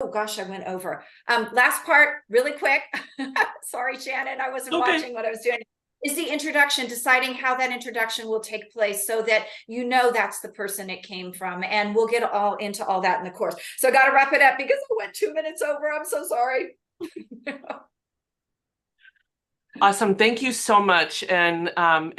Oh gosh, I went over. Last part, really quick. Sorry, Shannon, I wasn't Okay. watching what I was doing. Is the introduction, deciding how that introduction will take place so that you know that's the person it came from. And we'll get all into all that in the course. So I got to wrap it up because I went 2 minutes over. I'm so sorry. Awesome. Thank you so much. And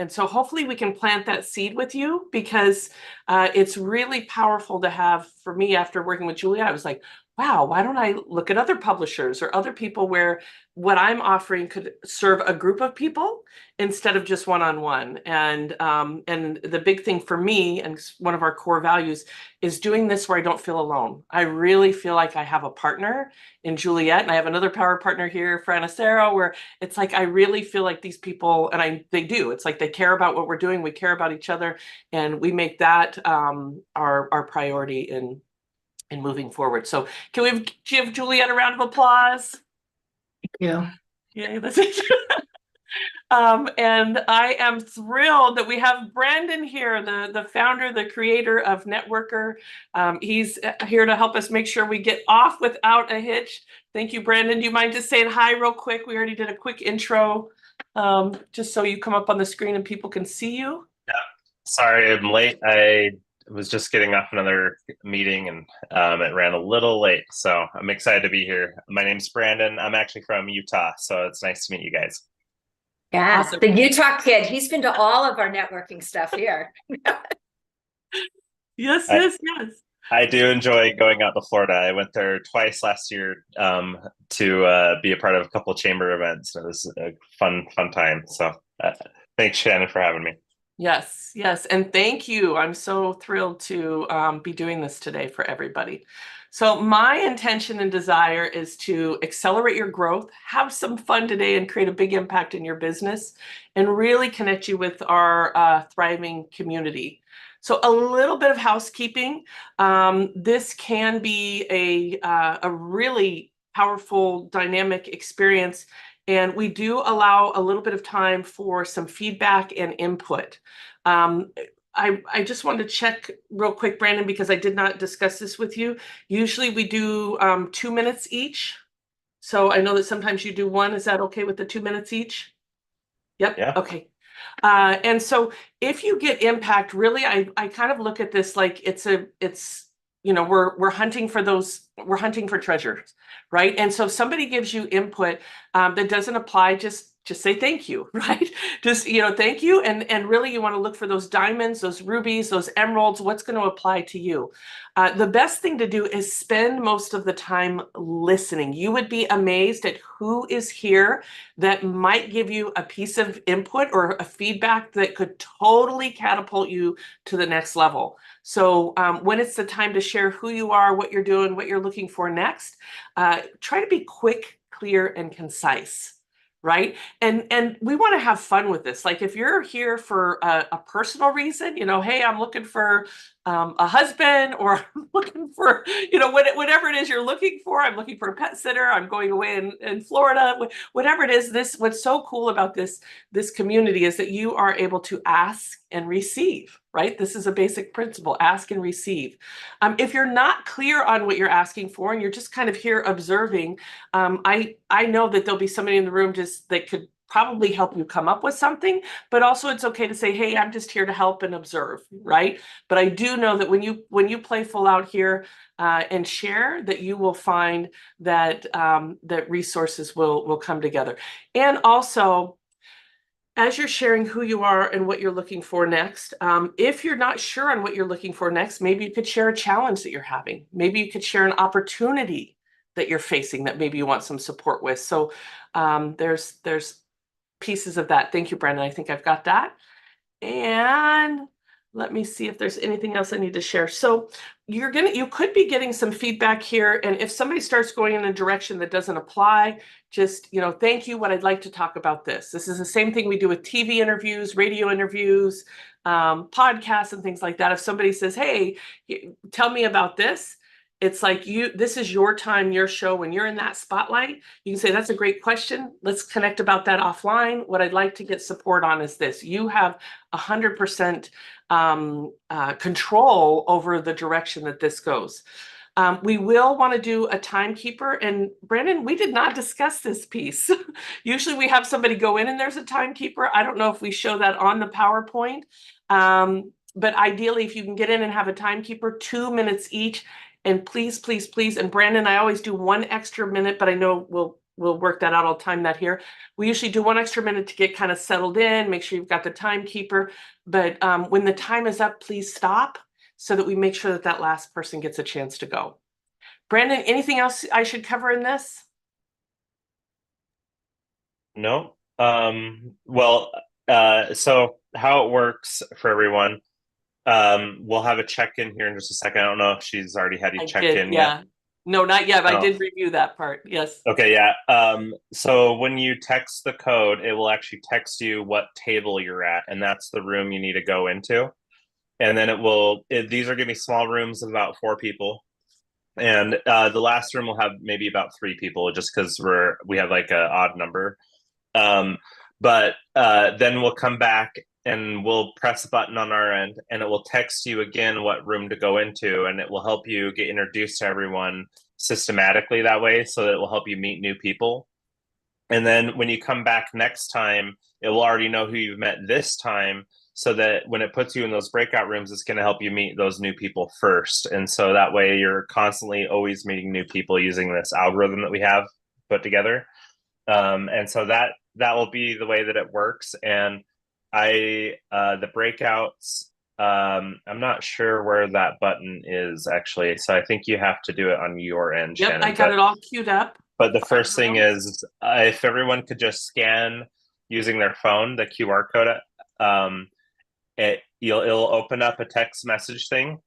so hopefully we can plant that seed with you, because it's really powerful to have. For me, after working with Juliet, I was like, wow, why don't I look at other publishers or other people where what I'm offering could serve a group of people instead of just one-on-one. And the big thing for me, and one of our core values, is doing this where I don't feel alone. I really feel like I have a partner in Juliet, and I have another power partner here, Francesero, where it's like I really feel like these people, and they do. It's like they care about what we're doing. We care about each other, and we make that our priority in moving forward. So can we give Juliet a round of applause? Yeah. Yay, that's it. And I am thrilled that we have Brandon here, the founder, the creator of Networker. He's here to help us make sure we get off without a hitch. Thank you, Brandon. Do you mind just saying hi real quick? We already did a quick intro, just so you come up on the screen and people can see you. Yeah, sorry I'm late. I was just getting off another meeting, and it ran a little late. So I'm excited to be here. My name's Brandon. I'm actually from Utah, so it's nice to meet you guys. Yeah, Awesome. the Utah kid. He's been to all of our networking stuff here. Yes. I do enjoy going out to Florida. I went there twice last year to be a part of a couple of chamber events. It was a fun time. So thanks, Shannon, for having me. Yes. And thank you. I'm so thrilled to be doing this today for everybody. So my intention and desire is to accelerate your growth, have some fun today, and create a big impact in your business, and really connect you with our thriving community. So a little bit of housekeeping. This can be a really powerful, dynamic experience. And we do allow a little bit of time for some feedback and input. I just wanted to check real quick, Brandon, because I did not discuss this with you. Usually we do 2 minutes each. So I know that sometimes you do one. Is that okay with the 2 minutes each? Yep. Yeah. Okay. And so if you get impact, really, I kind of look at this like it's we're hunting for treasures, right? And so if somebody gives you input that doesn't apply, just say thank you, right? Just, thank you. And really you want to look for those diamonds, those rubies, those emeralds, what's going to apply to you. The best thing to do is spend most of the time listening. You would be amazed at who is here that might give you a piece of input or a feedback that could totally catapult you to the next level. So when it's the time to share who you are, what you're doing, what you're looking for next, try to be quick, clear, and concise. Right. And we want to have fun with this. Like if you're here for a personal reason, hey, I'm looking for a husband, or I'm looking for, whatever it is you're looking for. I'm looking for a pet sitter. I'm going away in Florida, whatever it is. What's so cool about this community is that you are able to ask and receive, right? This is a basic principle, ask and receive. If you're not clear on what you're asking for and you're just kind of here observing, I know that there'll be somebody in the room that could probably help you come up with something, but also it's okay to say, hey, I'm just here to help and observe, right? But I do know that when you play full out here and share, that you will find that that resources will come together. And also, as you're sharing who you are and what you're looking for next, if you're not sure on what you're looking for next, maybe you could share a challenge that you're having. Maybe you could share an opportunity that you're facing that maybe you want some support with. So there's pieces of that. Thank you, Brandon. I think I've got that. And let me see if there's anything else I need to share. So you could be getting some feedback here. And if somebody starts going in a direction that doesn't apply, just, thank you, what I'd like to talk about this. This is the same thing we do with TV interviews, radio interviews, podcasts, and things like that. If somebody says, hey, tell me about this, it's like this is your time, your show. When you're in that spotlight, you can say, that's a great question. Let's connect about that offline. What I'd like to get support on is this. You have 100% control over the direction that this goes. We will want to do a timekeeper. And Brandon, we did not discuss this piece. Usually we have somebody go in and there's a timekeeper. I don't know if we show that on the PowerPoint. But ideally, if you can get in and have a timekeeper, 2 minutes each. And please, please, please. And Brandon, I always do 1 extra minute, but I know we'll work that out. I'll time that here. We usually do 1 extra minute to get kind of settled in, make sure you've got the timekeeper. But when the time is up, please stop so that we make sure that that last person gets a chance to go. Brandon, anything else I should cover in this? No. Well, so how it works for everyone, we'll have a check-in here in just a second. I don't know if she's already had you check in yet. Yeah. No, not yet. But Oh. I did review that part. Yes. Okay, yeah. So when you text the code, it will actually text you what table you're at, and that's the room you need to go into. And then these are gonna be small rooms of about 4 people. And the last room will have maybe about 3 people, just because we have like an odd number. But then we'll come back and we'll press a button on our end, and it will text you again what room to go into, and it will help you get introduced to everyone systematically that way, so that it will help you meet new people. And then when you come back next time, it will already know who you've met this time, so that when it puts you in those breakout rooms, it's going to help you meet those new people first. And so that way you're constantly always meeting new people using this algorithm that we have put together. And so that will be the way that it works. And the breakouts, I'm not sure where that button is actually. So I think you have to do it on your end, Yep, Shannon. I got it all queued up. But the first thing is, if everyone could just scan using their phone, the QR code, it'll open up a text message thing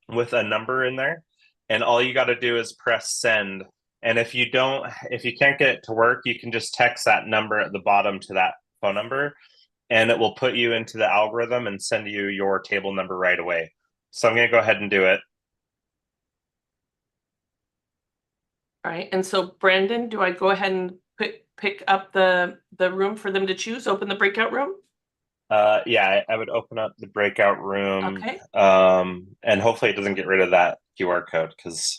with a number in there, and all you got to do is press send. And if you can't get it to work, you can just text that number at the bottom to that phone number, and it will put you into the algorithm and send you your table number right away. So I'm going to go ahead and do it. All right. And so Brandon, do I go ahead and pick up the room for them to choose, open the breakout room? Yeah, I would open up the breakout room. Okay. And hopefully it doesn't get rid of that QR code, because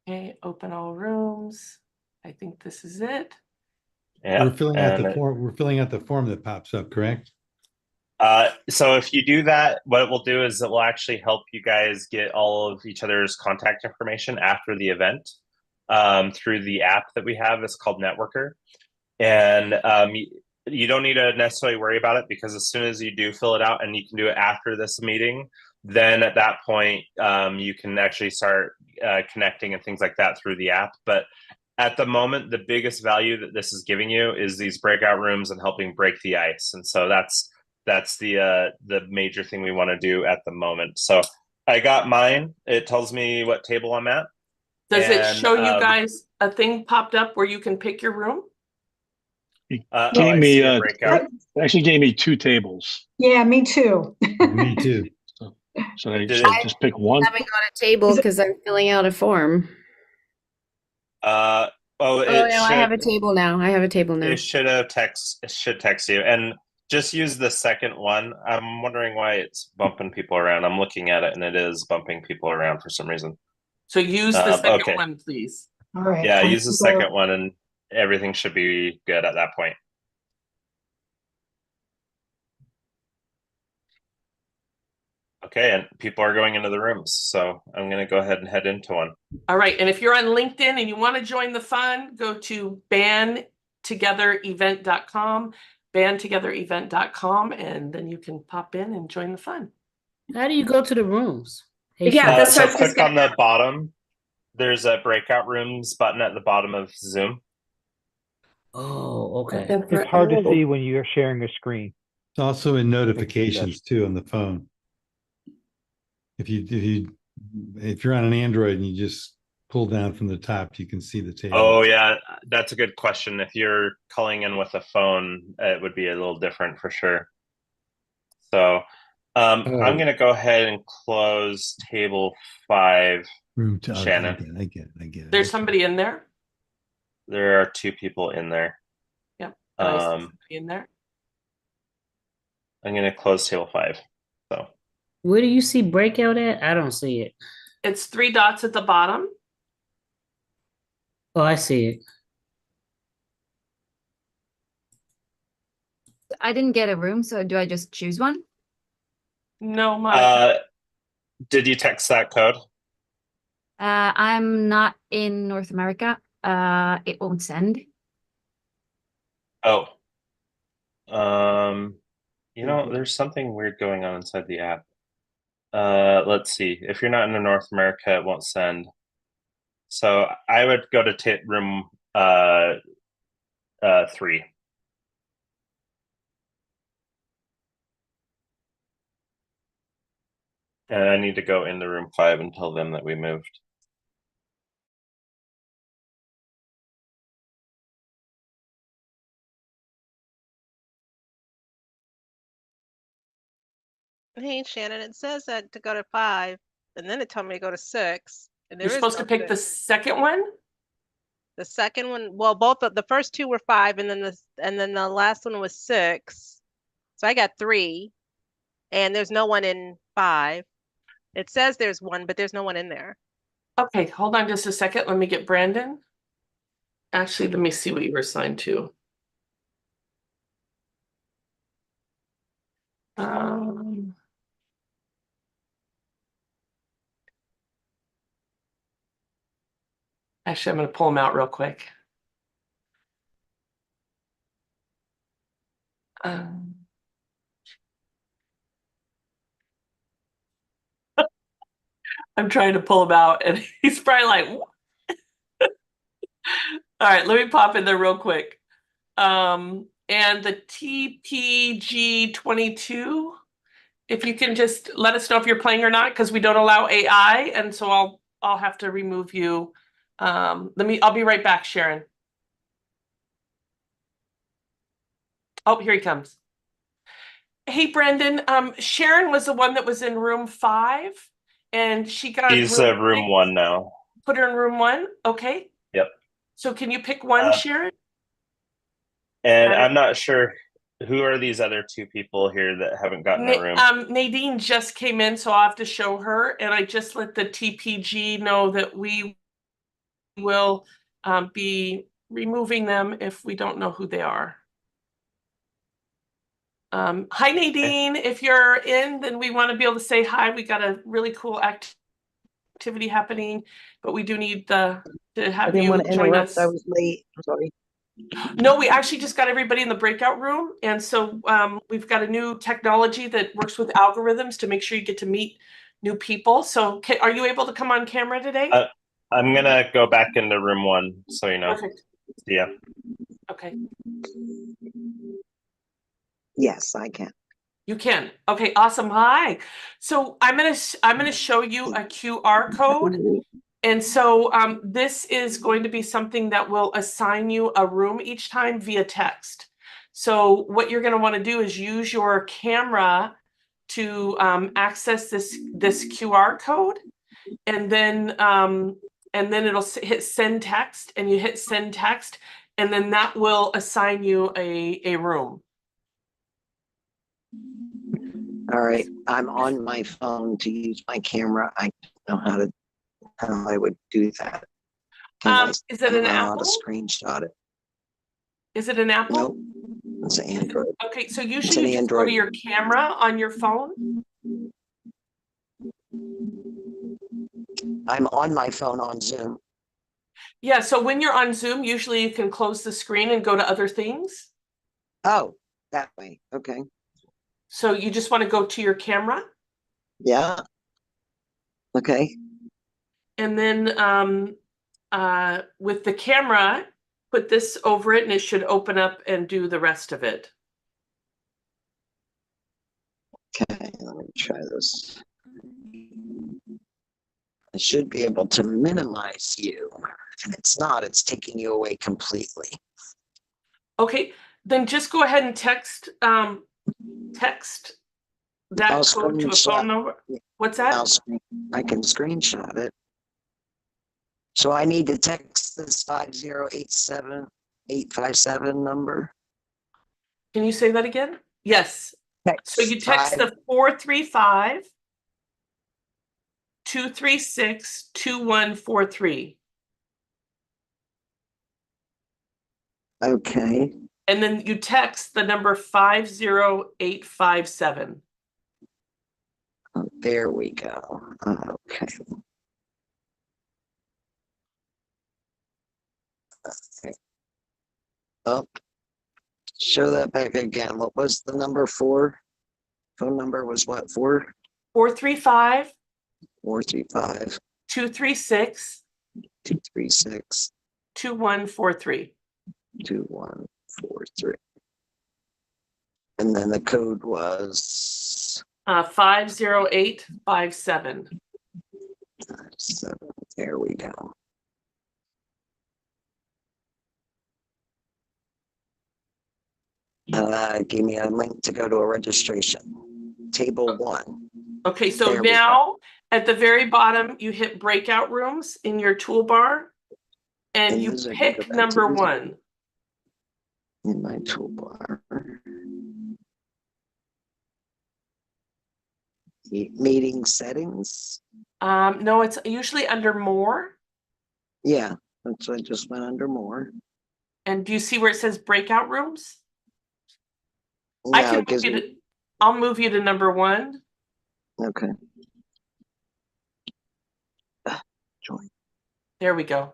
Okay, open all rooms. I think this is it. yeah, We're filling out the form. We're filling out the form that pops up, correct? So if you do that, what it will do is it will actually help you guys get all of each other's contact information after the event, through the app that we have. It's called Networker. And you don't need to necessarily worry about it, because as soon as you do fill it out, and you can do it after this meeting, then at that point you can actually start connecting and things like that through the app. But at the moment, the biggest value that this is giving you is these breakout rooms and helping break the ice. And so that's the major thing we want to do at the moment. So I got mine. It tells me what table I'm at. Does it show you guys a thing popped up where you can pick your room? Actually gave me 2 tables. Yeah, me too. Me too. So I just pick one. I haven't got a table because I'm filling out a form. I have a table now. It should text you, and just use the second one. I'm wondering why it's bumping people around. I'm looking at it, and it is bumping people around for some reason. So use the second one, please. All right. Yeah, use the second one, and everything should be good at that point. Okay, and people are going into the rooms, so I'm going to go ahead and head into one. All right, and if you're on LinkedIn and you want to join the fun, go to BANtogetherEvent.com, BANtogetherEvent.com, and then you can pop in and join the fun. How do you go to the rooms? Yeah, that's so what I was click gonna- on the bottom. There's a breakout rooms button at the bottom of Zoom. Oh, okay. It's hard to see when you're sharing a screen. It's also in notifications too on the phone. If you're on an Android and you just pull down from the top, you can see the table. Oh yeah, that's a good question. If you're calling in with a phone, it would be a little different for sure. So I'm going to go ahead and close table 5. Room to Shannon. I get it. There's somebody in there? There are 2 people in there. Yep. I see somebody in there. I'm going to close table 5. So Where do you see breakout at? I don't see it. It's 3 dots at the bottom. Oh, I see it. I didn't get a room, so do I just choose one? No, Monica. did you text that code? I'm not in North America. It won't send. Oh. There's something weird going on inside the app. Let's see. If you're not in North America, it won't send. So I would go to room 3. And I need to go into room 5 and tell them that we moved. Hey, Shannon, it says that to go to 5, and then it told me to go to 6. And You're supposed to pick the second one? The second one, well, both of the first 2 were 5, and then the last one was 6. So I got 3, and there's no one in 5. It says there's one, but there's no one in there. Okay, hold on just a second. Let me get Brandon. Actually, let me see what you were assigned to. Actually, I'm going to pull them out real quick. I'm trying to pull him out, and he's probably like, what? All right, let me pop in there real quick. And the TPG22, if you can just let us know if you're playing or not, because we don't allow AI, and so I'll have to remove you. I'll be right back, Sharon. Oh, here he comes. Hey, Brendan. Sharon was the one that was in room 5, and she got He's room 1 now. Put her in room 1. Okay. Yep. So can you pick one, Sharon? And I'm not sure who are these other 2 people here that haven't gotten a room. Nadine just came in, so I'll have to show her, and I just let the TPG know that we will be removing them if we don't know who they are. Hi, Nadine. If you're in, then we want to be able to say hi. We got a really cool activity happening, but we do need to have you join us. I was late. I'm sorry. No, we actually just got everybody in the breakout room, and so we've got a new technology that works with algorithms to make sure you get to meet new people. So are you able to come on camera today? I'm gonna go back into room 1, so you know. Perfect. Yeah. Okay. Yes, I can. You can. Okay, awesome. Hi. So I'm gonna show you a QR code. And so this is going to be something that will assign you a room each time via text. So what you're going to want to do is use your camera to access this QR code, and then it'll hit send text, and you hit send text, and then that will assign you a room. All right. I'm on my phone to use my camera. I don't know how I would do that. Is it an Apple? To screenshot it. Is it an Apple? Nope. It's an Android. Okay, so usually you just go to your camera on your phone. I'm on my phone on Zoom. Yeah, so when you're on Zoom, usually you can close the screen and go to other things. Oh, that way. Okay. So you just want to go to your camera. Yeah. Okay. And then with the camera, put this over it, and it should open up and do the rest of it. Okay, let me try this. I should be able to minimize you, and it's not. It's taking you away completely. Okay, then just go ahead and text that code to a phone number. What's that? I can screenshot it. So I need to text this 5087857 number. Can you say that again? Yes. So you text the 435-236-2143. Okay. And then you text the number 50857. Oh, there we go. Okay. Okay. Oh, show that back again. What was the number 4? Phone number was what? 435 435 236 236 2143. 2143. And then the code was 50857. 7. There we go. Gave me a link to go to a registration. Table 1. Okay, so There we go. now at the very bottom, you hit breakout rooms in your toolbar and And you those are pick good number activities. 1. In my toolbar. Meeting settings. No, it's usually under more. Yeah, that's what I just went under more. And do you see where it says breakout rooms? No, it gives me, I'll move you to number 1. okay. Join. There we go.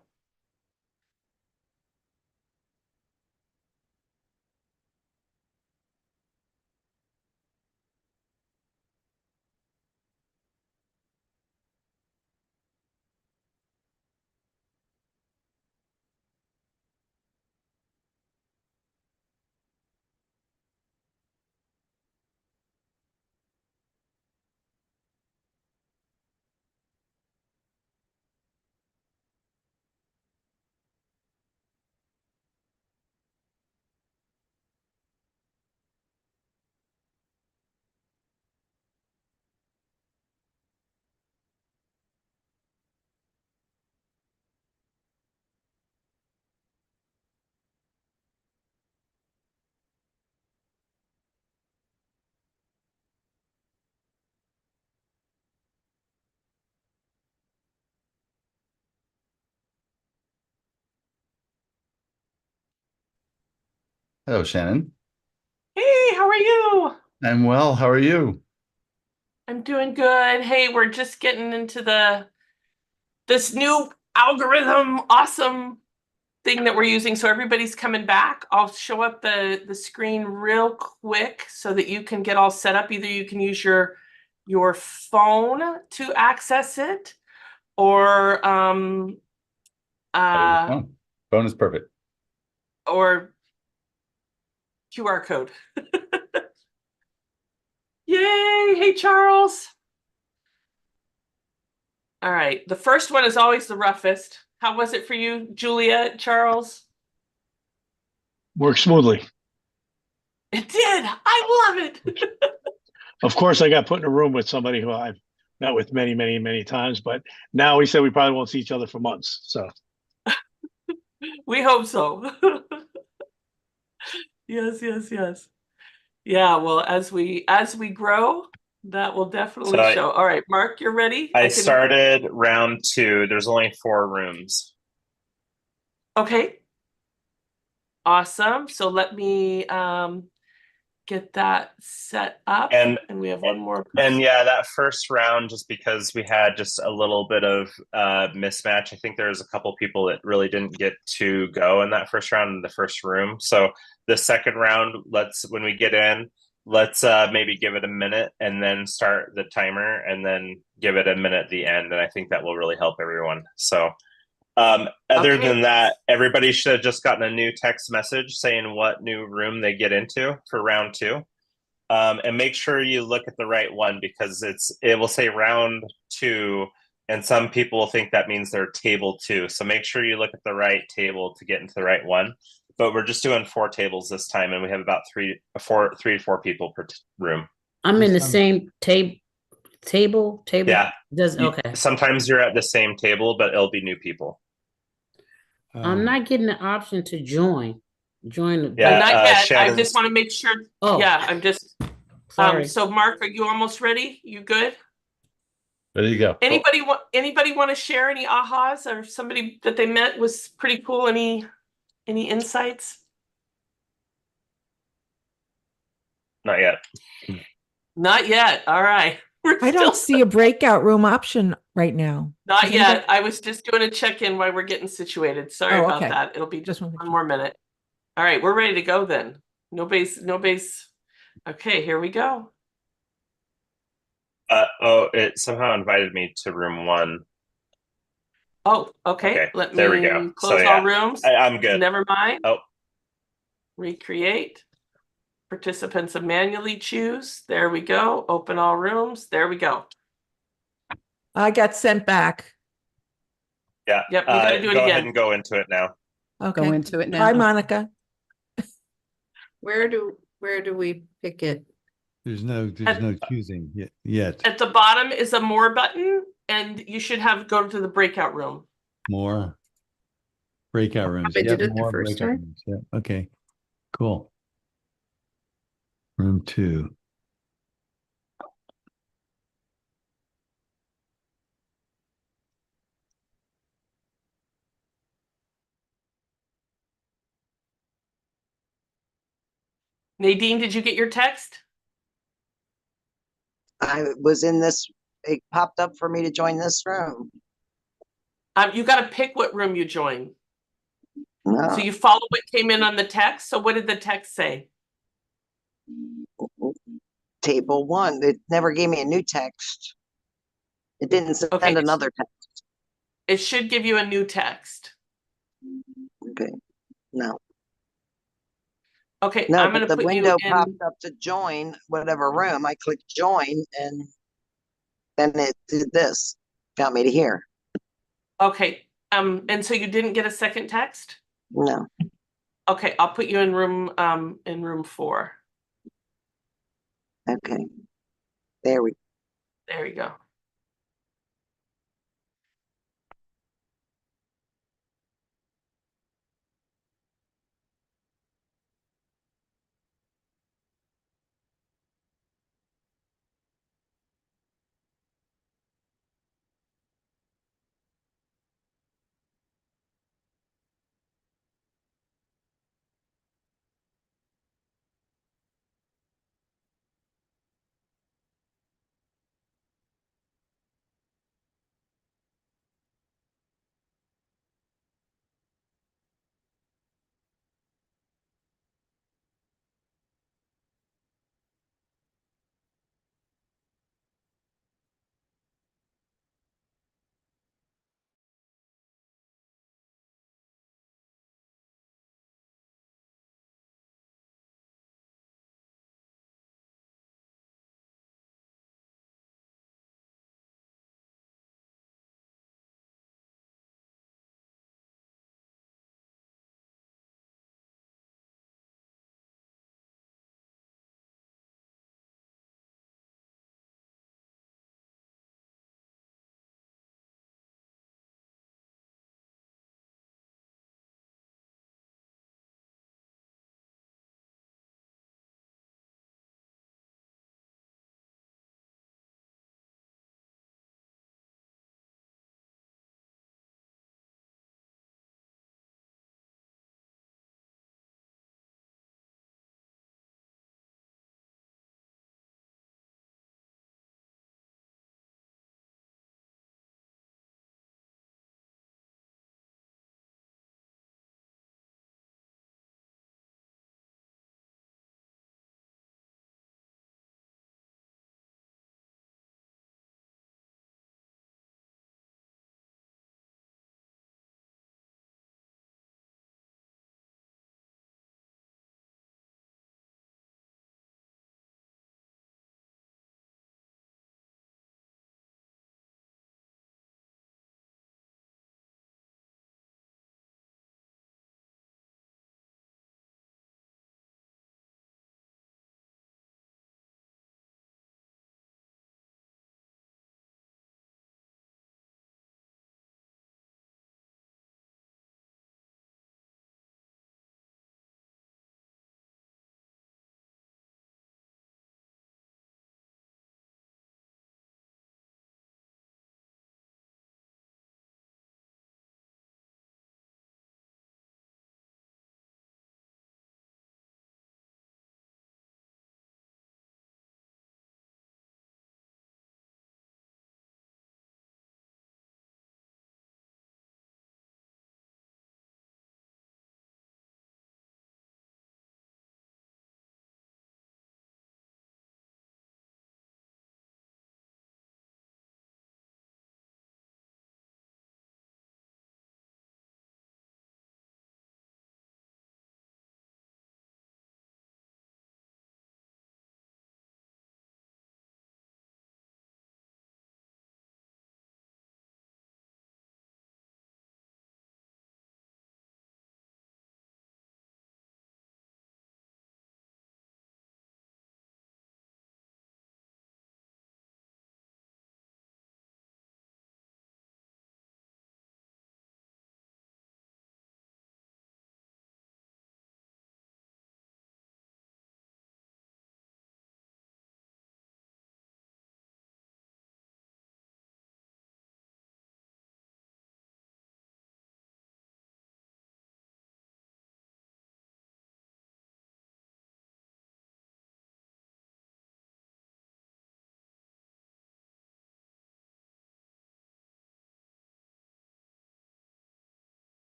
Hello, Shannon. Hey, how are you? I'm well. How are you? I'm doing good. Hey, we're just getting into this new algorithm awesome thing that we're using. So everybody's coming back. I'll show up the screen real quick so that you can get all set up. Either you can use your phone to access it or Phone is perfect. or QR code. Yay! Hey, Charles. All right. The first one is always the roughest. How was it for you, Juliet, Charles? Works smoothly. It did. I love it. Of course, I got put in a room with somebody who I've met with many, many, many times, but now he said we probably won't see each other for months. So We hope so. Yes, yes, yes. Yeah, well, as we grow, that will definitely So show. All right, Mark, you're ready? I started round 2. There's only 4 rooms. Okay. Awesome. So let me get that set up. And we have one more. And yeah, that first round, just because we had just a little bit of mismatch, I think there was a couple people that really didn't get to go in that first round in the first room. So the second round, when we get in, let's maybe give it a minute and then start the timer and then give it a minute at the end. And I think that will really help everyone. So other than that, everybody should have just gotten a new text message saying what new room they get into for round 2. And make sure you look at the right one, because it will say round 2, and some people think that means they're table 2. So make sure you look at the right table to get into the right one. But we're just doing 4 tables this time, and we have about 3 to 4 people per room. I'm in the same table. Yeah. Okay. Sometimes you're at the same table, but it'll be new people. I'm not getting the option to join. Yeah, not yet. I just want to make sure. Oh. Yeah, I'm just. Sorry. So Mark, are you almost ready? You good? There you go. Anybody want to share any ahas or somebody that they met was pretty cool? Any insights? Not yet. Not yet. All right. We're I still don't see a breakout room option right now. not Does yet. anybody- I was just doing a check-in while we're getting situated. Sorry Oh, about okay. that. It'll be Just just wanted one to- more minute. All right, we're ready to go then. Nobody's. Okay, here we go. It somehow invited me to room 1. Oh, okay. Okay, Let there we me go. close So, all yeah, rooms. I'm good. Never mind. Oh, Recreate. Participants manually choose. There we go. Open all rooms. There we go. I got sent back. yeah. Yep, you gotta do it Go again. ahead and go into it now. Okay. Go into it now. Bye, Monica. Where do we pick it? There's no choosing yet. At the bottom is a more button, and you should go to the breakout room. More breakout rooms. I did it the more first breakout time. rooms. Yeah. Okay. Cool. Room 2. Nadine, did you get your text? I was in this, it popped up for me to join this room. You got to pick what room you join. No. So you follow what came in on the text. So what did the text say? Table 1. It never gave me a new text. It didn't send Okay, another text. it should give you a new text. Okay. No. Okay, No, I'm but going the to put you window in. popped up to join whatever room. I clicked join and then it did this. Got me to here. Okay, and so you didn't get a second text? No. Okay, I'll put you in room 4. Okay. There we There you go.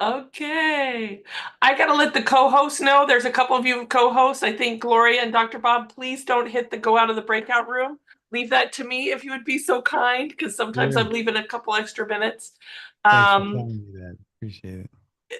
Okay. I gotta let the co-hosts know. There's a couple of you co-hosts. I think Gloria and Dr. Bob, please don't hit the go out of the breakout room. Leave that to me if you would be so kind, because sometimes Sure. I'm leaving a couple extra minutes. Thanks for telling me that. Appreciate it.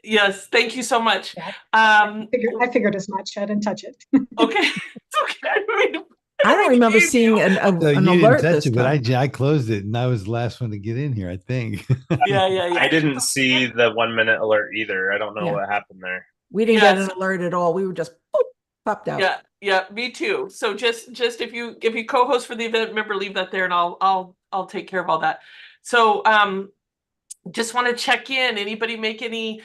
Yes, thank you so much. Yeah, Um, I figured as much. I didn't touch it. okay, it's okay. I don't remember seeing an So you didn't alert touch this it, but time. I closed it and I was the last one to get in here, I think. Yeah. I didn't see the 1 minute alert either. I don't know Yeah. what happened there. We didn't get Yes. an alert at all. We were just boop, popped out. Yeah, me too. So just if you co-host for the event, remember leave that there and I'll take care of all that. So just want to check in. Anybody make any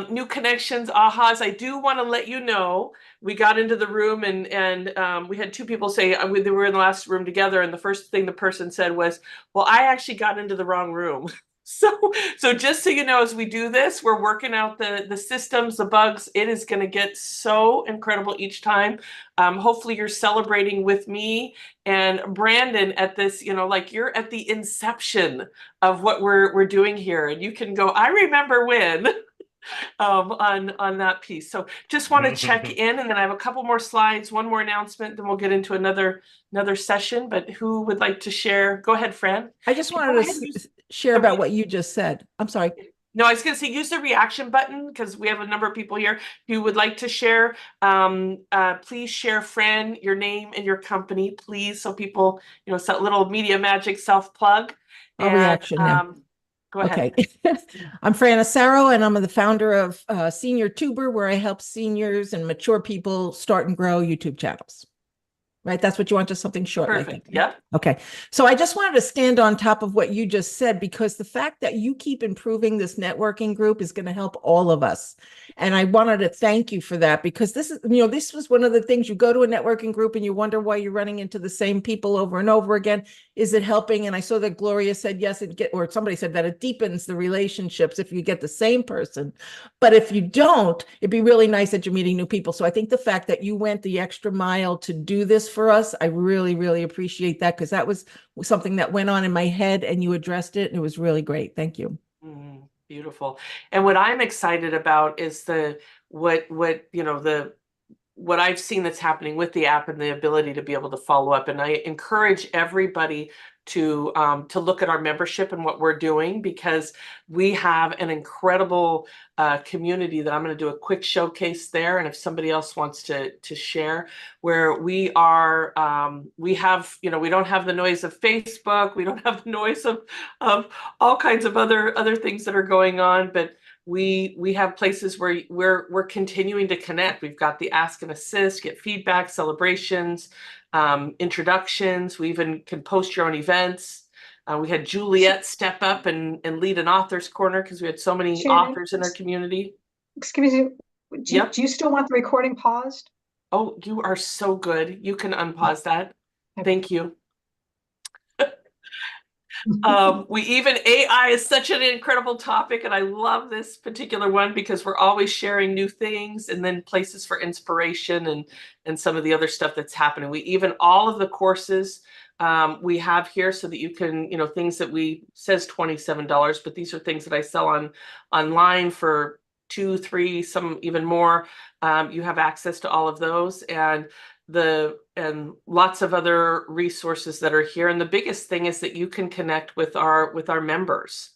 new connections, ahas? I do want to let you know we got into the room and we had two people say they were in the last room together, and the first thing the person said was, "Well, I actually got into the wrong room." So just so you know, as we do this, we're working out the systems, the bugs. It is going to get so incredible each time. Hopefully you're celebrating with me and Brandon at this, like you're at the inception of what we're doing here. And you can go, I remember when on that piece. So just want to check in, and then I have a couple more slides, one more announcement, then we'll get into another session. But who would like to share? Go ahead, Fran. I just wanted to share about what you just said. I'm sorry. No, I was going to say use the reaction button because we have a number of people here who would like to share. Please share, Fran, your name and your company, please, so people, it's that little media magic self plug. Reaction now. Go ahead. Okay. I'm Fran Asaro, and I'm the founder of Senior Tuber, where I help seniors and mature people start and grow YouTube channels. Right? That's what you want, just something short. Perfect. Yeah. Okay. So I just wanted to stand on top of what you just said, because the fact that you keep improving this networking group is going to help all of us. And I wanted to thank you for that, because this is, this was one of the things. You go to a networking group and you wonder why you're running into the same people over and over again. Is it helping? And I saw that Gloria said, yes, or somebody said that it deepens the relationships if you get the same person. But if you don't, it'd be really nice that you're meeting new people. So I think the fact that you went the extra mile to do this for us, I really, really appreciate that, because that was something that went on in my head and you addressed it, and it was really great. Thank you. Beautiful. And what I'm excited about is what I've seen that's happening with the app and the ability to be able to follow up. And I encourage everybody to look at our membership and what we're doing, because we have an incredible community that I'm going to do a quick showcase there. And if somebody else wants to share, where we are, we have, we don't have the noise of Facebook, we don't have the noise of all kinds of other things that are going on, but we have places where we're continuing to connect. We've got the ask and assist, get feedback, celebrations, introductions. We even can post your own events. We had Juliet step up and lead an author's corner because we had so many authors in our community. Excuse me, do you still want the recording paused? Oh, you are so good. You can unpause that. Thank you. AI is such an incredible topic, and I love this particular one because we're always sharing new things and then places for inspiration and some of the other stuff that's happening. We even all of the courses we have here so that you can, things that says $27, but these are things that I sell online for $2, $3, some even more. You have access to all of those and lots of other resources that are here. And the biggest thing is that you can connect with our members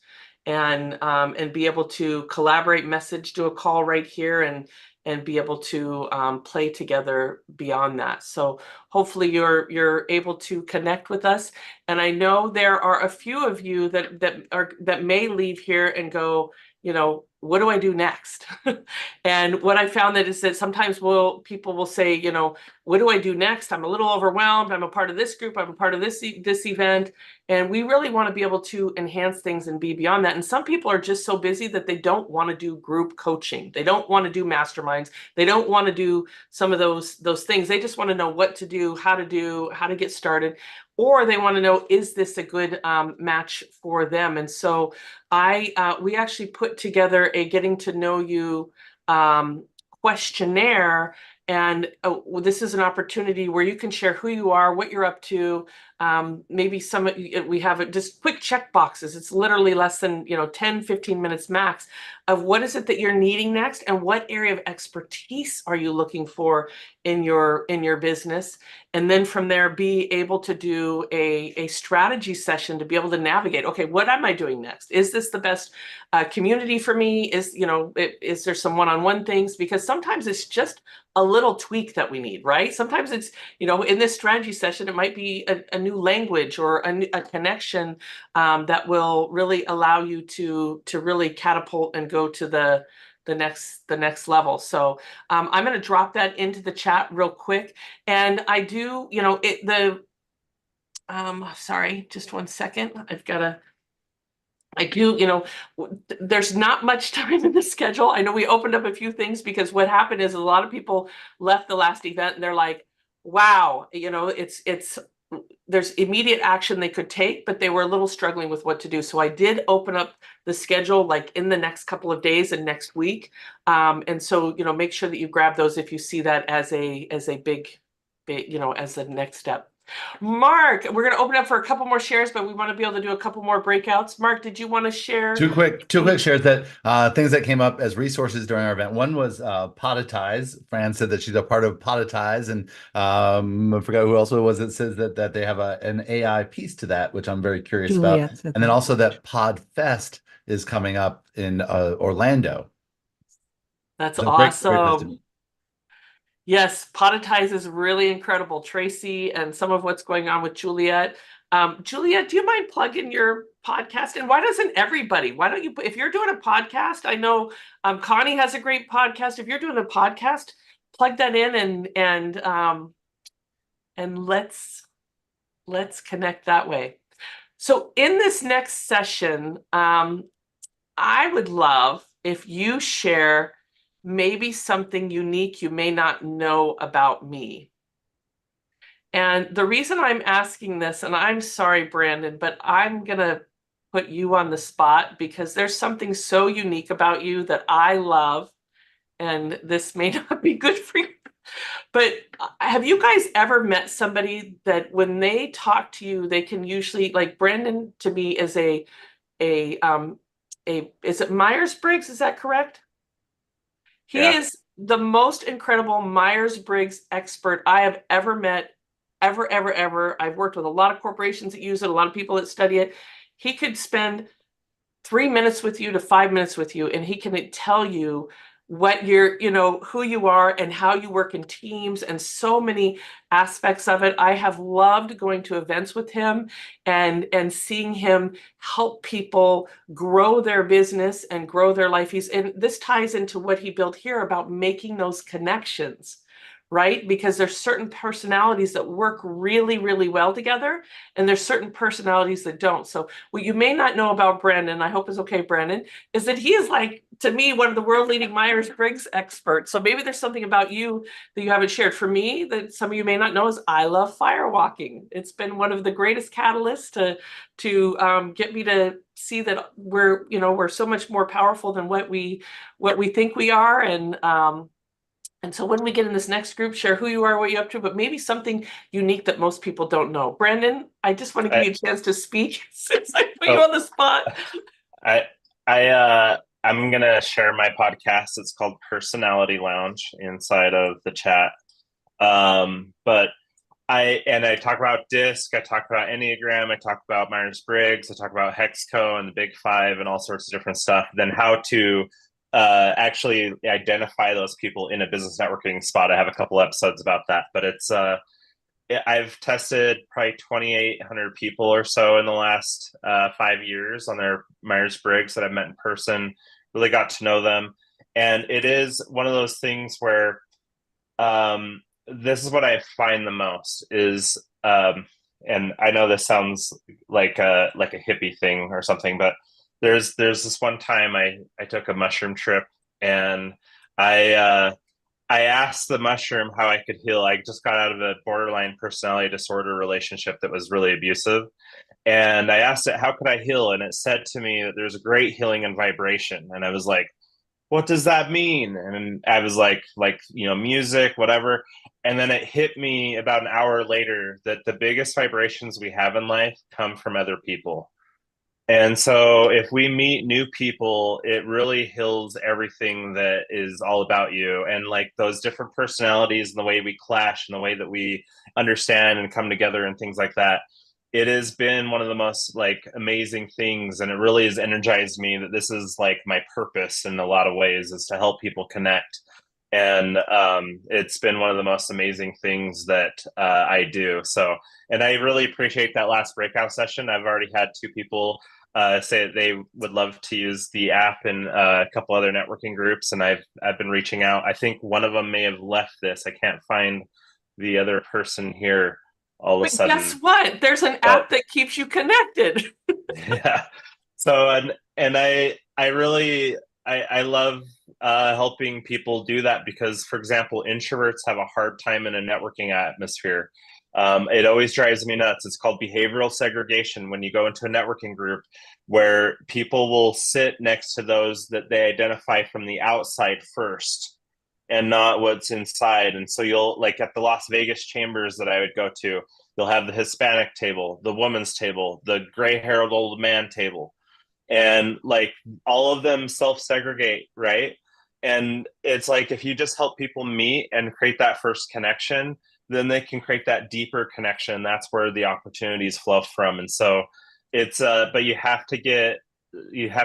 and be able to collaborate, message, do a call right here and be able to play together beyond that. So hopefully you're able to connect with us. And I know there are a few of you that may leave here and go, what do I do next? And what I found is that sometimes people will say, what do I do next? I'm a little overwhelmed. I'm a part of this group. I'm a part of this event. And we really want to be able to enhance things and be beyond that. And some people are just so busy that they don't want to do group coaching. They don't want to do masterminds. They don't want to do some of those things. They just want to know what to do, how to get started. Or they want to know, is this a good match for them? And so we actually put together a getting to know you questionnaire. And this is an opportunity where you can share who you are, what you're up to, maybe we have just quick check boxes. It's literally less than 10, 15 minutes max of what is it that you're needing next, and what area of expertise are you looking for in your business. And then from there, be able to do a strategy session to be able to navigate, okay, what am I doing next? Is this the best community for me? Is there some one-on-one things? Because sometimes it's just a little tweak that we need, right? Sometimes it's, in this strategy session, it might be a new language or a connection that will really allow you to really catapult and go to the next level. So I'm going to drop that into the chat real quick. And I do, sorry, just one second. There's not much time in the schedule. I know we opened up a few things because what happened is a lot of people left the last event and they're like, wow, there's immediate action they could take, but they were a little struggling with what to do. So I did open up the schedule like in the next couple of days and next week. And so, make sure that you grab those if you see that as a big, as the next step. Mark, we're going to open up for a couple more shares, but we want to be able to do a couple more breakouts. Mark, did you want to share? Two quick shares that things that came up as resources during our event. One was Procise. Fran said that she's a part of Procise, and I forgot who else it was that says that they have an AI piece to that, which I'm very curious Juliet about. said And then that. also that Podfest is coming up in Orlando. That's So great place to awesome. meet. Yes, Procise is really incredible. Tracy and some of what's going on with Juliet. Juliet, do you mind plugging your podcast? And why don't you, if you're doing a podcast, I know Connie has a great podcast. If you're doing a podcast, plug that in and let's connect that way. So in this next session, I would love if you share maybe something unique you may not know about me. And the reason I'm asking this, and I'm sorry, Brandon, but I'm going to put you on the spot because there's something so unique about you that I love, and this may not be good for you. But have you guys ever met somebody that when they talk to you, they can usually, like Brandon to me is is it Myers-Briggs? Is that correct? He is the most incredible Myers-Briggs expert I have ever met, ever. I've worked with a lot of corporations that use it, a lot of people that study it. He could spend 3 minutes with you to 5 minutes with you, and he can tell you what who you are and how you work in teams and so many aspects of it. I have loved going to events with him and seeing him help people grow their business and grow their life. And this ties into what he built here about making those connections, right? Because there's certain personalities that work really, really well together, and there's certain personalities that don't. So what you may not know about Brandon, I hope is okay, Brandon, is that he is like, to me, one of the world leading Myers-Briggs experts. So maybe there's something about you that you haven't shared. For me, that some of you may not know is I love firewalking. It's been one of the greatest catalysts to get me to see that we're so much more powerful than what we think we are. And so when we get in this next group, share who you are, what you're up to, but maybe something unique that most people don't know. Brandon, I just want to give you a chance to speak since I put you on the spot. I'm going to share my podcast. It's called Personality Lounge inside of the chat. But I talk about DISC, I talk about Enneagram, I talk about Myers-Briggs, I talk about Hexco and the Big Five and all sorts of different stuff. Then how to actually identify those people in a business networking spot. I have a couple episodes about that, but I've tested probably 2,800 people or so in the last 5 years on their Myers-Briggs that I've met in person, really got to know them. And it is one of those things where this is what I find the most is, and I know this sounds like a hippie thing or something, but there's this one time I took a mushroom trip, and I asked the mushroom how I could heal. I just got out of a borderline personality disorder relationship that was really abusive. And I asked it, how could I heal? And it said to me that there's a great healing in vibration. And I was like, what does that mean? And I was like, music, whatever. And then it hit me about an hour later that the biggest vibrations we have in life come from other people. And so if we meet new people, it really heals everything that is all about you. And like those different personalities and the way we clash and the way that we understand and come together and things like that. It has been one of the most like amazing things. And it really has energized me that this is like my purpose in a lot of ways, is to help people connect. And it's been one of the most amazing things that I do. So, and I really appreciate that last breakout session. I've already had two people say that they would love to use the app in a couple other networking groups, and I've been reaching out. I think one of them may have left this. I can't find the other person here all of a But sudden. guess what? There's an app that keeps you connected. Yeah. So and I really I love helping people do that because, for example, introverts have a hard time in a networking atmosphere. It always drives me nuts. It's called behavioral segregation when you go into a networking group where people will sit next to those that they identify from the outside first and not what's inside. And so you'll, like at the Las Vegas chambers that I would go to, you'll have the Hispanic table, the woman's table, the gray-haired old man table, and like all of them self-segregate, right? And it's like if you just help people meet and create that first connection, then they can create that deeper connection. That's where the opportunities flow from. And so it's but you have to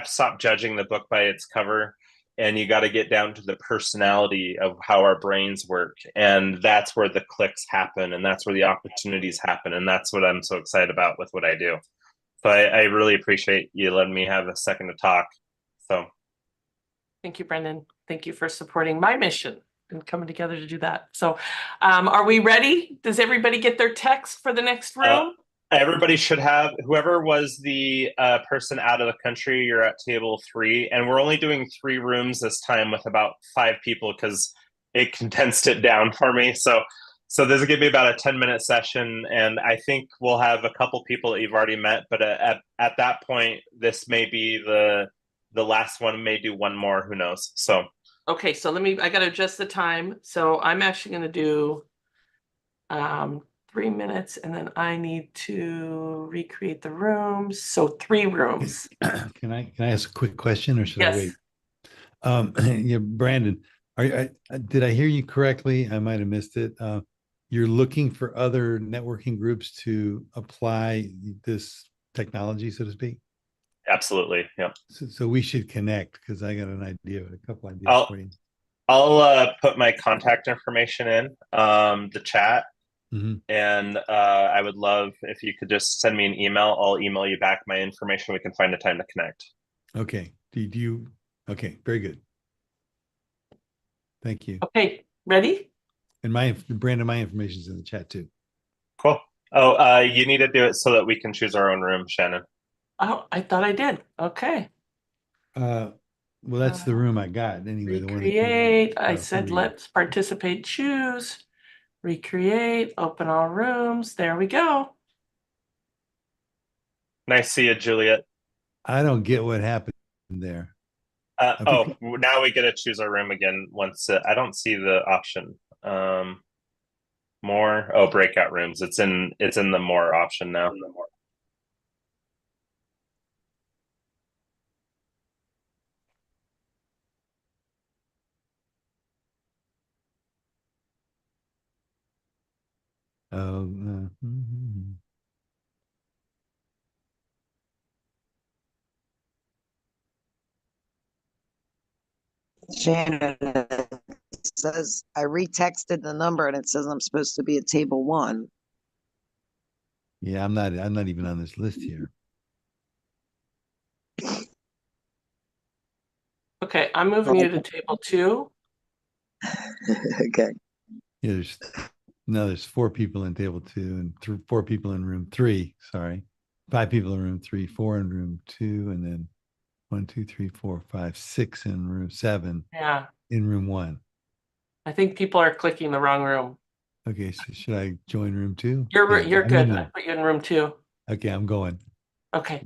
stop judging the book by its cover, and you got to get down to the personality of how our brains work. And that's where the clicks happen, and that's where the opportunities happen. And that's what I'm so excited about with what I do. So I really appreciate you letting me have a second to talk. So Thank you, Brendan. Thank you for supporting my mission and coming together to do that. So are we ready? Does everybody get their text for the next room? Everybody should have. Whoever was the person out of the country, you're at table 3. And we're only doing 3 rooms this time with about 5 people because it condensed it down for me. So this is going to be about a 10-minute session. And I think we'll have a couple people that you've already met. But at that point, this may be the last one, may do one more. Who knows? So. Okay, so I got to adjust the time. So I'm actually going to do 3 minutes, and then I need to recreate the rooms. So 3 rooms. Can I ask a quick question, or should I Yes. wait? Yeah, Brandon, did I hear you correctly? I might have missed it. You're looking for other networking groups to apply this technology, so to speak? Absolutely. Yeah. So we should connect, because I got an idea, a couple ideas for you. I'll put my contact information in the chat. Mm-hmm. And I would love if you could just send me an email. I'll email you back my information. We can find a time to connect. Okay. Okay. Very good. Thank you. Okay. Ready? And Brandon, my information's in the chat too. Cool. Oh, you need to do it so that we can choose our own room, Shannon. Oh, I thought I did. Okay. Well, that's the room I got anyway. Recreate. I said, let's participate, choose, recreate, open all rooms. There we go. Nice to see you, Juliet. I don't get what happened there. Now we get to choose our room again once I don't see the option. More. Breakout rooms. It's in the more option now. Shannon, it says I retexted the number and it says I'm supposed to be at table 1. Yeah, I'm not even on this list here. Okay, I'm moving you to table 2. Okay. Yeah, there's 4 people in table 2 and 4 people in room 3. Sorry. 5 people in room 3, 4 in room 2, and then 1, 2, 3, 4, 5, 6 in room 7. Yeah. In room 1. I think people are clicking the wrong room. Okay, so should I join room 2? You're good. I put you in room 2. Okay, I'm going. Okay.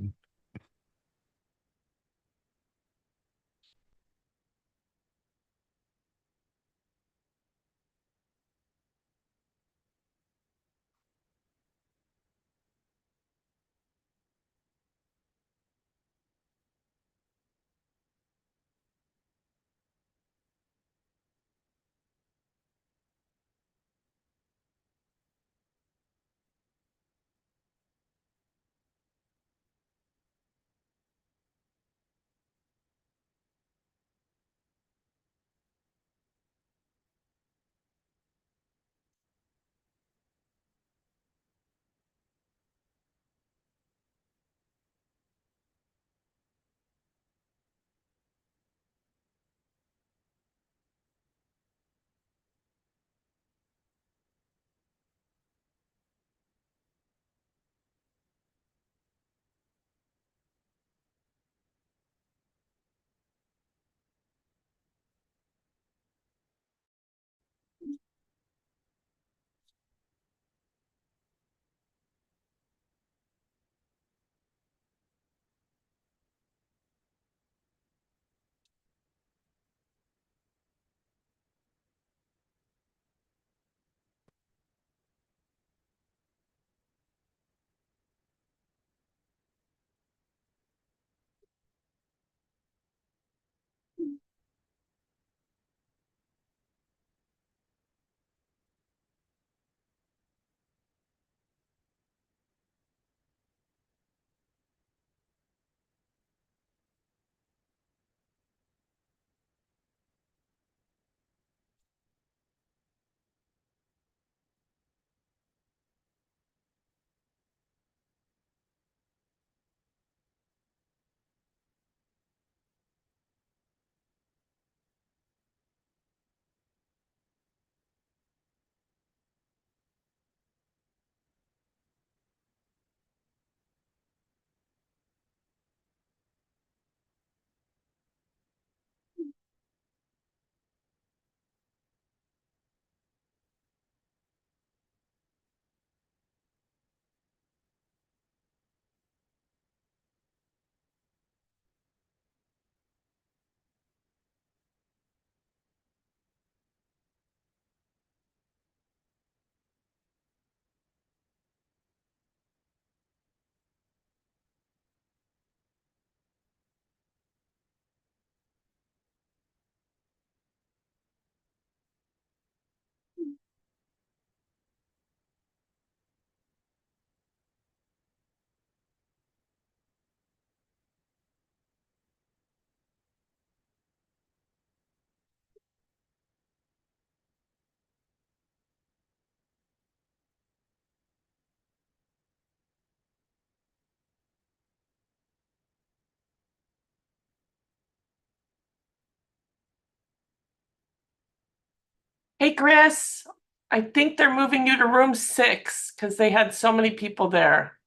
Hey, Chris, I think they're moving you to room 6 because they had so many people there.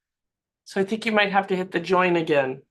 So I think you might have to hit the join again.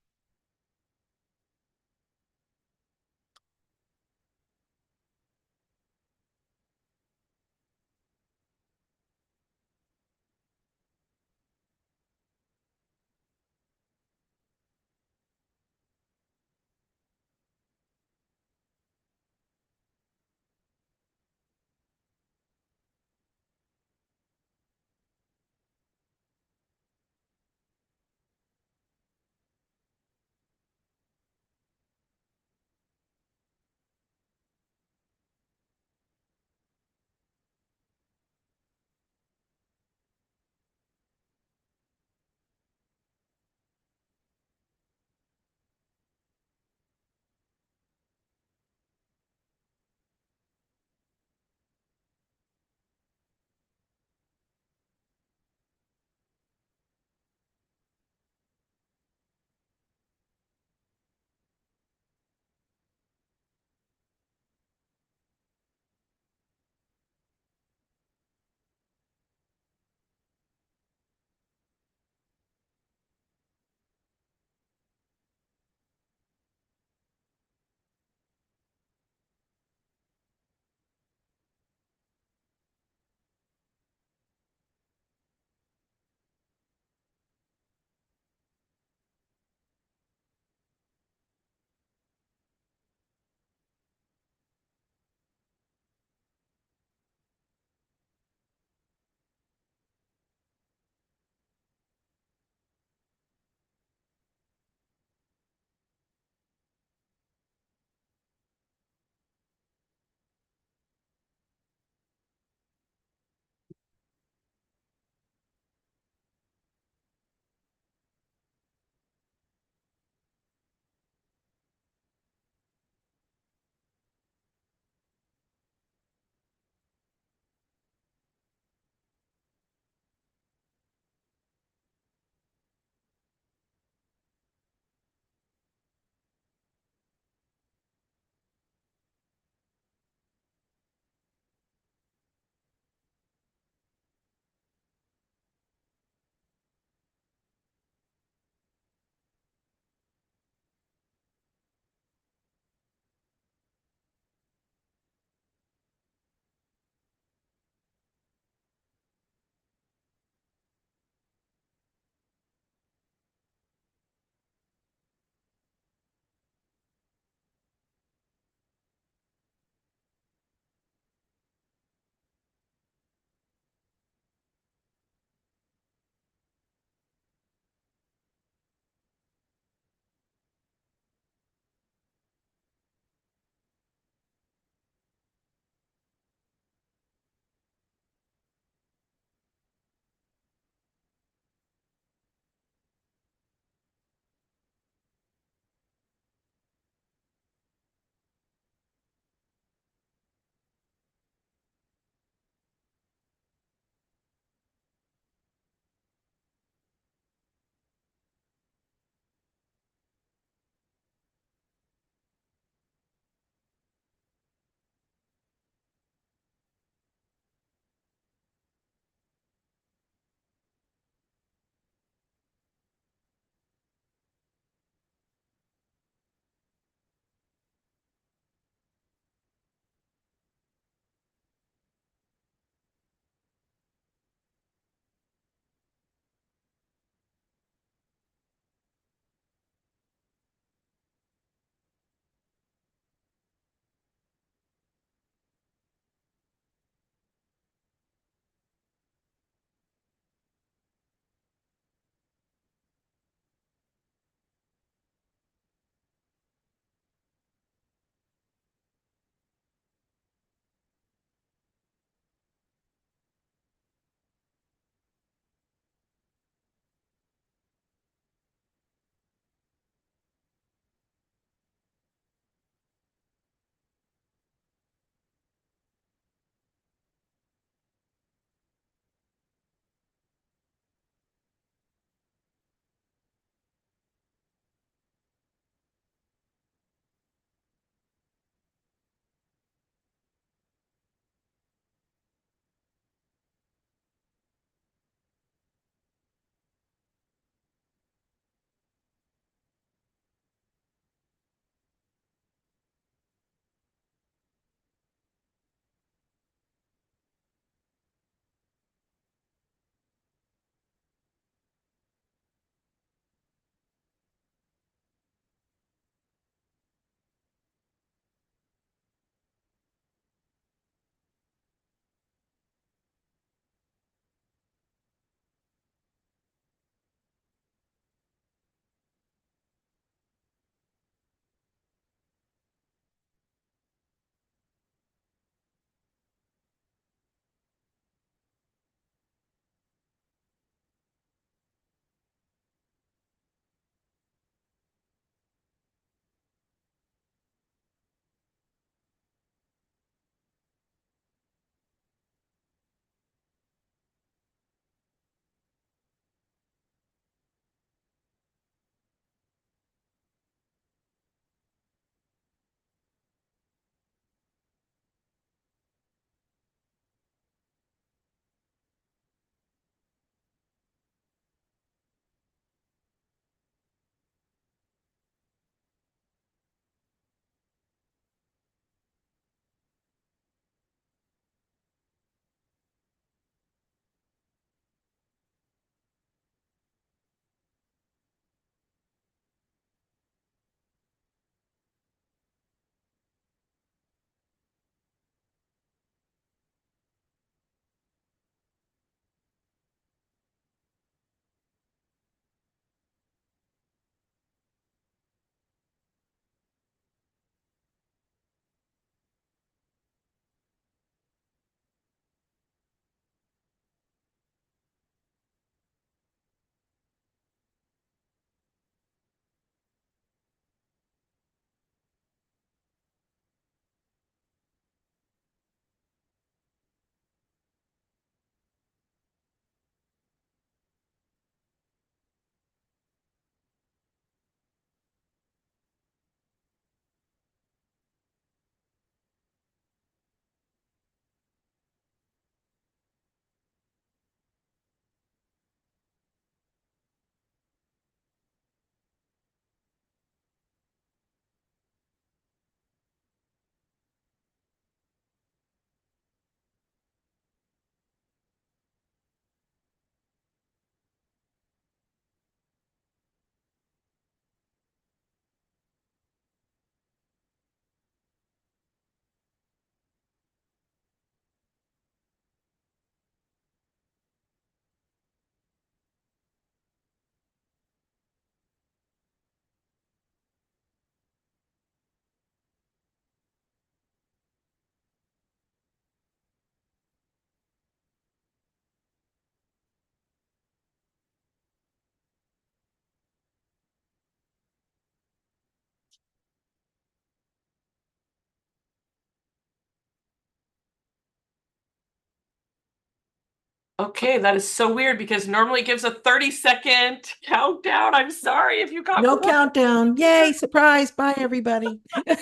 Okay, that is so weird because normally it gives a 30-second countdown. I'm sorry if you got No one. countdown. Yay, surprise. Bye, everybody. It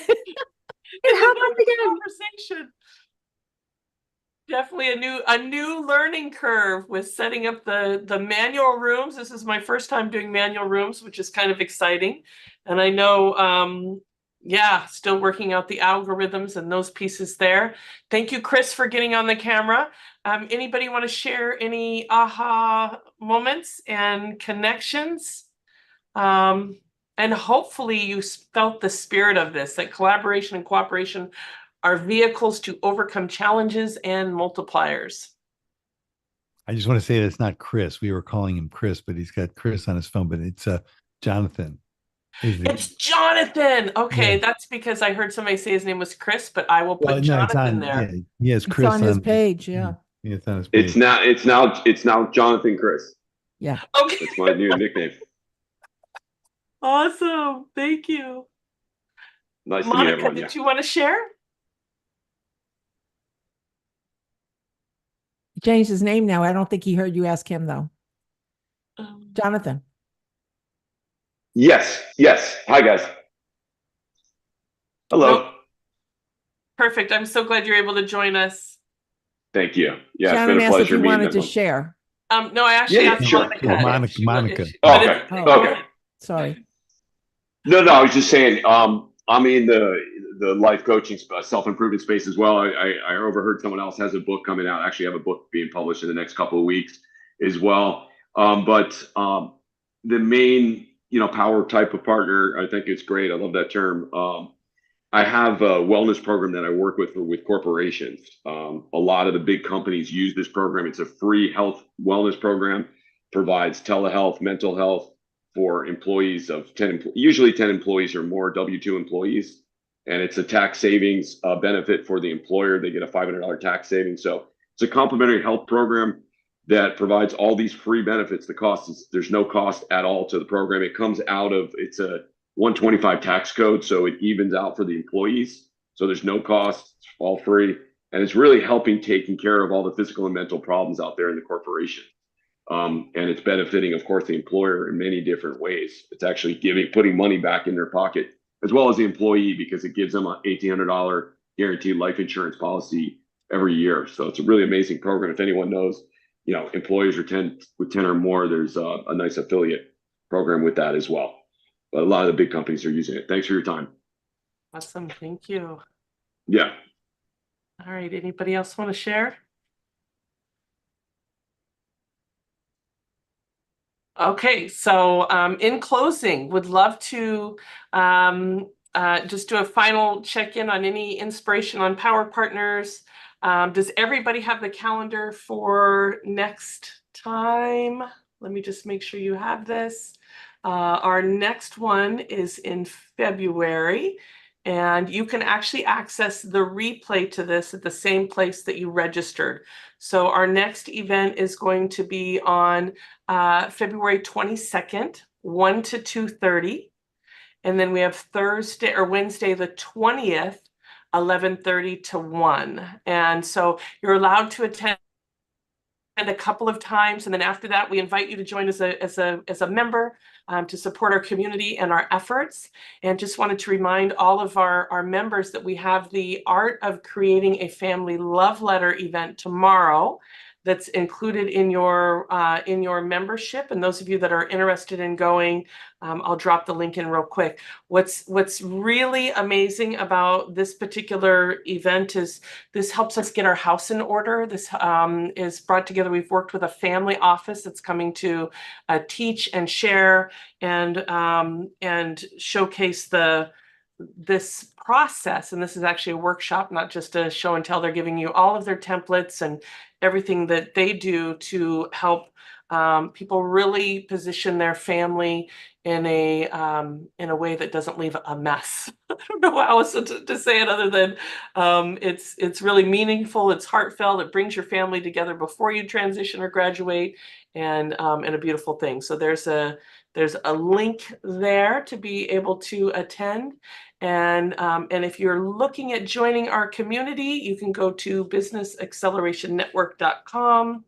happened again. Conversation. Definitely a new learning curve with setting up the manual rooms. This is my first time doing manual rooms, which is kind of exciting. And I know yeah, still working out the algorithms and those pieces there. Thank you, Chris, for getting on the camera. Anybody want to share any aha moments and connections? And hopefully you felt the spirit of this, that collaboration and cooperation are vehicles to overcome challenges and multipliers. I just want to say that it's not Chris. We were calling him Chris, but he's got Chris on his phone, but it's Jonathan. It's Jonathan. Okay, Yeah. that's because I heard somebody say his name was Chris, but I will put Well, no, it's Jonathan on there. Yeah, he has Chris on his page. Yeah. Yeah, it's on his page. It's now Jonathan Chris. Yeah. Okay. That's my new nickname. Awesome. Thank you. Nice to meet Monica, everyone. did you want to share? He changed his name now. I don't think he heard you ask him though. Jonathan. Yes. Hi, guys. Hello. Nope. Perfect. I'm so glad you're able to join us. Thank you. Yeah, Shannon it's been a asked if pleasure you meeting wanted to everyone. share. No, I actually Yeah, asked sure. Monica. Monica. Oh, okay. Okay. Sorry. No, I was just saying, I'm in the life coaching self-improvement space as well. I overheard someone else has a book coming out. I actually have a book being published in the next couple of weeks as well. But the main, power type of partner, I think it's great. I love that term. I have a wellness program that I work with corporations. A lot of the big companies use this program. It's a free health wellness program, provides telehealth, mental health for employees of usually 10 employees or more, W-2 employees. And it's a tax savings benefit for the employer. They get a $500 tax savings. So it's a complimentary health program that provides all these free benefits. There's no cost at all to the program. It comes out of, it's a 125 tax code, so it evens out for the employees. So there's no cost, it's all free. And it's really helping taking care of all the physical and mental problems out there in the corporation. And it's benefiting, of course, the employer in many different ways. It's actually putting money back in their pocket, as well as the employee, because it gives them an $1,800 guaranteed life insurance policy every year. So it's a really amazing program. If anyone knows, employees are 10 or more, there's a nice affiliate program with that as well. But a lot of the big companies are using it. Thanks for your time. Awesome. Thank you. Yeah. All right. Anybody else want to share? Okay. So in closing, would love to just do a final check-in on any inspiration on Power Partners. Does everybody have the calendar for next time? Let me just make sure you have this. Our next one is in February, and you can actually access the replay to this at the same place that you registered. So our next event is going to be on February 22nd, 1 to 2:30. And then we have Thursday or Wednesday, the 20th, 11:30 to 1. And so you're allowed to attend a couple of times, and then after that we invite you to join as a member to support our community and our efforts. And just wanted to remind all of our members that we have the Art of Creating a Family Love Letter event tomorrow that's included in your membership. And those of you that are interested in going, I'll drop the link in real quick. What's really amazing about this particular event is this helps us get our house in order. This is brought together. We've worked with a family office that's coming to teach and share and showcase this process. And this is actually a workshop, not just a show and tell. They're giving you all of their templates and everything that they do to help people really position their family in a way that doesn't leave a mess. I don't know how else to say it other than it's really meaningful, it's heartfelt, it brings your family together before you transition or graduate, and a beautiful thing. So there's a link there to be able to attend. And if you're looking at joining our community, you can go to businessacceleratonnetwork.com.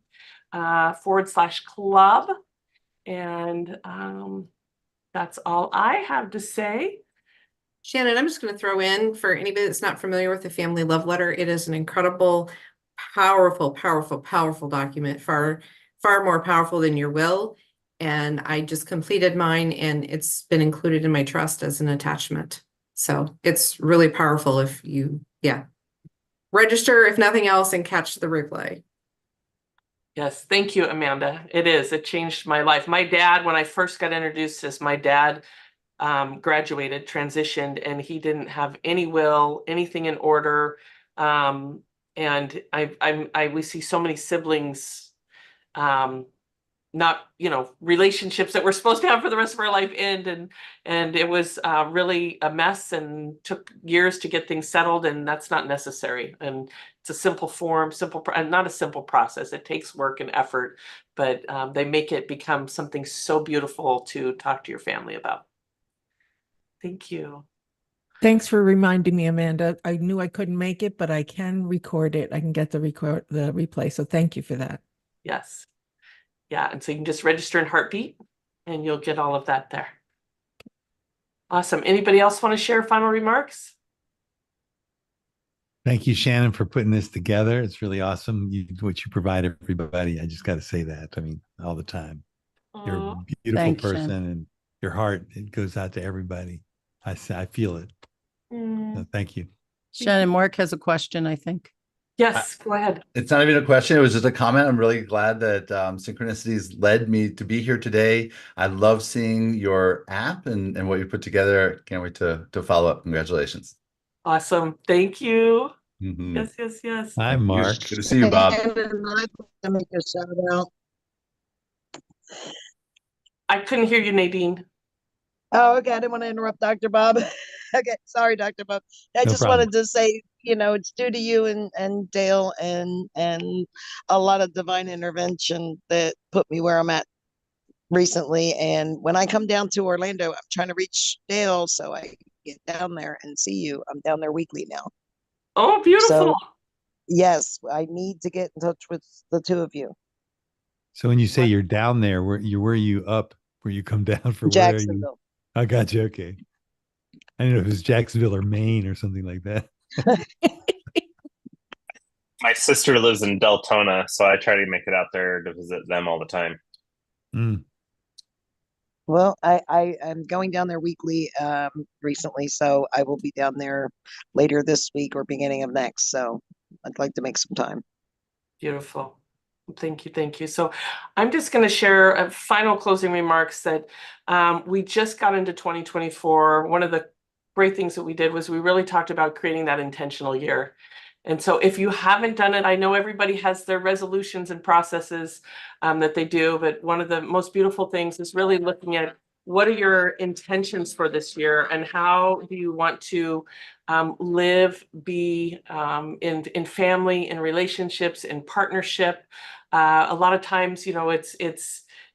/club. And that's all I have to say. Shannon, I'm just going to throw in for anybody that's not familiar with the Family Love Letter. It is an incredible, powerful, powerful, powerful document, far more powerful than your will. And I just completed mine, and it's been included in my trust as an attachment. So it's really powerful if you, register, if nothing else, and catch the replay. Yes, thank you, Amanda. It changed my life. My dad, when I first got introduced to this, my dad graduated, transitioned, and he didn't have any will, anything in order. And we see so many siblings, not, relationships that we're supposed to have for the rest of our life end, and it was really a mess and took years to get things settled, and that's not necessary. And it's a simple form, not a simple process. It takes work and effort, but they make it become something so beautiful to talk to your family about. Thank you. Thanks for reminding me, Amanda. I knew I couldn't make it, but I can record it. I can get the replay. So thank you for that. Yes. Yeah, and so you can just register in Heartbeat and you'll get all of that there. Awesome. Anybody else want to share final remarks? Thank you, Shannon, for putting this together. It's really awesome what you provide everybody. I just got to say that. I mean, all the time. You're a beautiful Thanks, person, Shannon. and your heart, it goes out to everybody. I feel it. So thank you. Shannon, Mark has a question, I think. Yes, go ahead. It's not even a question. It was just a comment. I'm really glad that Synchronicities led me to be here today. I love seeing your app and what you put together. Can't wait to follow up. Congratulations. Awesome. Thank you. Mm-hmm. Yes. Hi, Mark. Good to see you, Bob. Make a shout out. I couldn't hear you, Nadine. Oh, okay. I didn't want to interrupt Dr. Bob. Okay, sorry, Dr. Bob. I No just problem. wanted to say, it's due to you and Dale and a lot of divine intervention that put me where I'm at recently. And when I come down to Orlando, I'm trying to reach Dale so I get down there and see you. I'm down there weekly now. Oh, beautiful. So, yes, I need to get in touch with the two of you. So when you say you're down there, where are you up? Where you come down for? Where are you? Jacksonville. I got you. Okay. I don't know if it was Jacksonville or Maine or something like that. My sister lives in Deltona, so I try to make it out there to visit them all the time. Mm. Well, I am going down there weekly recently, so I will be down there later this week or beginning of next. So I'd like to make some time. Beautiful. Thank you. So I'm just going to share a final closing remarks that we just got into 2024. One of the great things that we did was we really talked about creating that intentional year. And so if you haven't done it, I know everybody has their resolutions and processes that they do, but one of the most beautiful things is really looking at what are your intentions for this year and how do you want to live, be in family, in relationships, in partnership. A lot of times,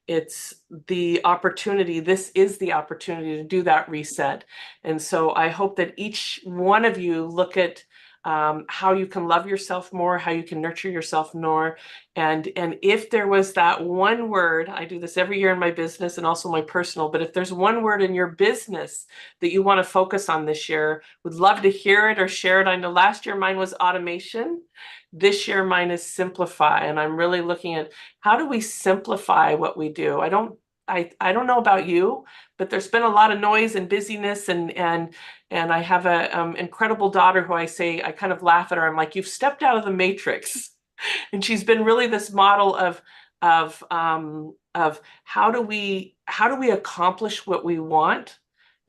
it's the opportunity. This is the opportunity to do that reset. And so I hope that each one of you look at how you can love yourself more, how you can nurture yourself more. And if there was that one word, I do this every year in my business and also my personal, but if there's one word in your business that you want to focus on this year, would love to hear it or share it. I know last year mine was automation. This year mine is simplify. And I'm really looking at how do we simplify what we do? I don't know about you, but there's been a lot of noise and busyness and I have a incredible daughter who I kind of laugh at her. I'm like, you've stepped out of the matrix. And she's been really this model of how do we accomplish what we want?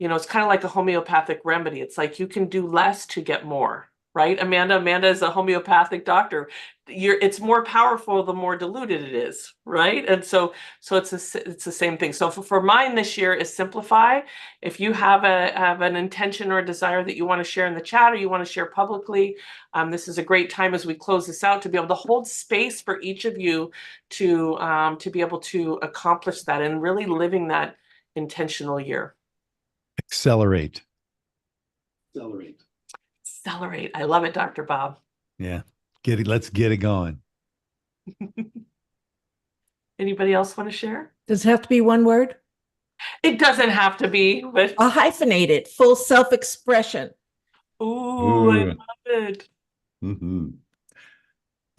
It's kind of like a homeopathic remedy. It's like you can do less to get more, right? Amanda is a homeopathic doctor. It's more powerful the more diluted it is, right? And so it's the same thing. So for mine this year is simplify. If you have an intention or a desire that you want to share in the chat or you want to share publicly, this is a great time as we close this out to be able to hold space for each of you to be able to accomplish that and really living that intentional year. Accelerate. I love it, Dr. Bob. Yeah. Let's get it going. Anybody else want to share? Does it have to be one word? It doesn't have to be, but I'll hyphenate it. Full self-expression. ooh, I Ooh. love it. Mhm.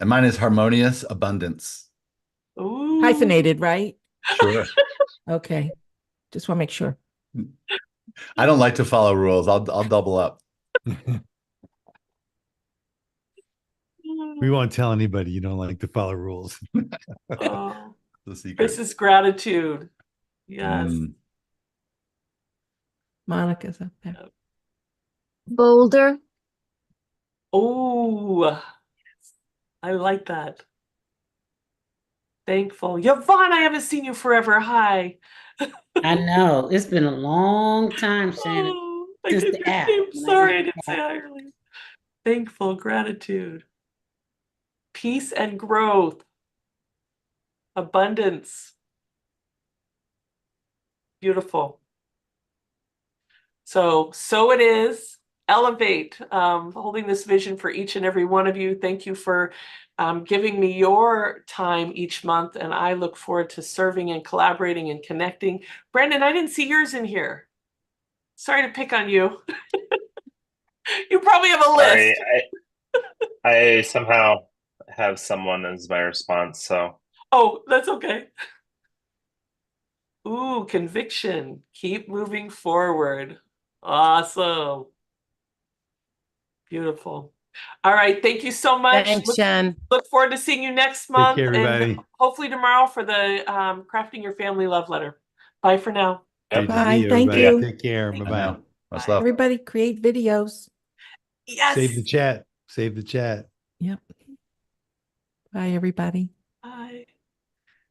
And mine is harmonious abundance. Ooh. Hyphenated, right? Sure. Okay. Just want to make sure. I don't like to follow rules. I'll double up. We won't tell anybody you don't like to follow rules. Oh, The secret. this is gratitude. Yes. Monica's up there. Boulder. Oh, I like that. Thankful. Yvonne, I haven't seen you forever. Hi. I know. It's been a long time, Shannon. Oh, I Since did the your app. name. when I Sorry, I did didn't the say app. hi earlier. Thankful, gratitude, peace and growth, abundance. Beautiful. So it is. Elevate, holding this vision for each and every one of you. Thank you for giving me your time each month, and I look forward to serving and collaborating and connecting. Brandon, I didn't see yours in here. Sorry to pick on you. You probably have a list. Sorry, I somehow have someone as my response, so. Oh, that's okay. Ooh, conviction. Keep moving forward. Awesome. Beautiful. All right. Thank you so much. Thanks, Jen. Look forward to seeing you next month. care, everybody. And hopefully tomorrow for the Crafting Your Family Love Letter. Bye for now. Great to Bye. see you, Thank everybody. you. Take care. Thank Bye-bye. Now, much love. Everybody create videos. Yes. Save the chat. Save the chat. Yep. Bye, everybody. Bye.